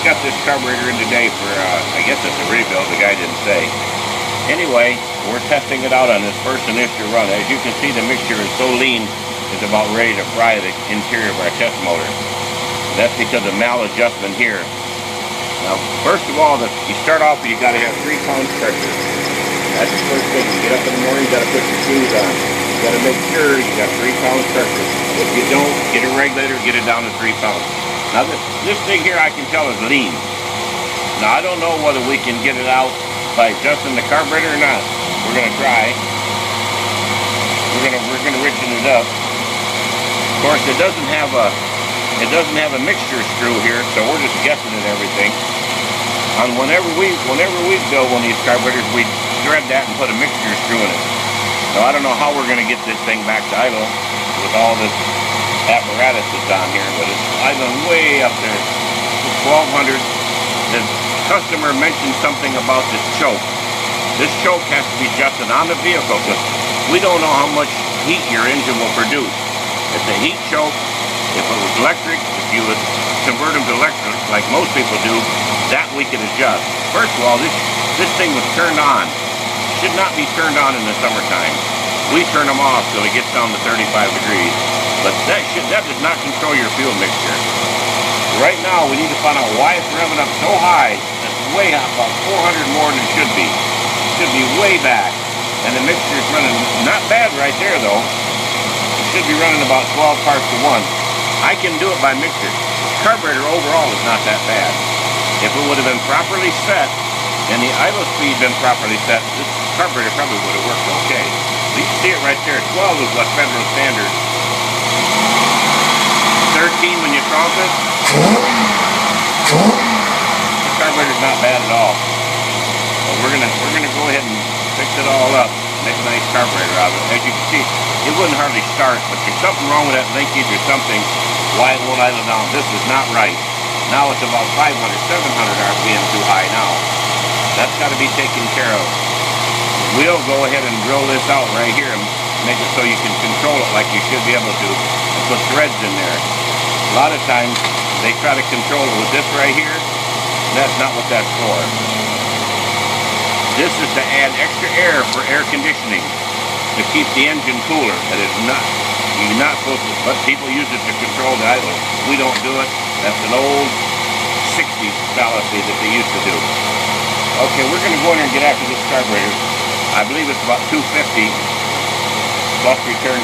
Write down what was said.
got this carburetor in today for, I guess it's a rebuild, the guy didn't say. Anyway, we're testing it out on this first initial run. As you can see, the mixture is so lean, it's about ready to fry the interior of our test motor. That's because of maladjustment here. Now, first of all, you start off, you got to have 3 pounds pressure. That's the first thing. You get up in the morning, you got to put your shoes on. You got to make sure you got 3 pounds pressure. If you don't, get a regulator, get it down to 3 pounds. Now, this thing here, I can tell is lean. Now, I don't know whether we can get it out by adjusting the carburetor or not. We're going to try. We're going to richen it up. Of course, it doesn't have a mixture screw here, so we're just guessing at everything. And whenever we build one of these carburetors, we thread that and put a mixture screw in it. So I don't know how we're going to get this thing back to idle with all this apparatus that's on here, but it's idling way up there. It's 1200. The customer mentioned something about this choke. This choke has to be adjusted on the vehicle because we don't know how much heat your engine will produce. It's a heat choke. If it was electric, if you would convert them to electric, like most people do, that we could adjust. First of all, this thing was turned on. Should not be turned on in the summertime. We turn them off till it gets down to 35 degrees. But that does not control your fuel mixture. Right now, we need to find out why it's revving up so high. It's way up, about 400 more than it should be. It should be way back. And the mixture is running not bad right there, though. It should be running about 12 parts to 1. I can do it by mixture. The carburetor overall is not that bad. If it would have been properly set, and the idle speed been properly set, this carburetor probably would have worked okay. You can see it right there. 12 is what federal standard. 13 when you tromp it. The carburetor's not bad at all. But we're gonna go ahead and fix it all up, make a nice carburetor out of it. As you can see, it wouldn't hardly start, but there's something wrong with that linkage or something. Why it won't idle down? This is not right. Now it's about 500, 700 RPM too high now. That's got to be taken care of. We'll go ahead and drill this out right here and make it so you can control it like you should be able to, and put threads in there. A lot of times they try to control it with this right here. That's not what that's for. This is to add extra air for air conditioning, to keep the engine cooler. That is not, you're not supposed to, but people use it to control the idle. We don't do it. That's an old 60s fallacy that they used to do. Okay, we're going to go in there and get after this carburetor. I believe it's about 250 plus return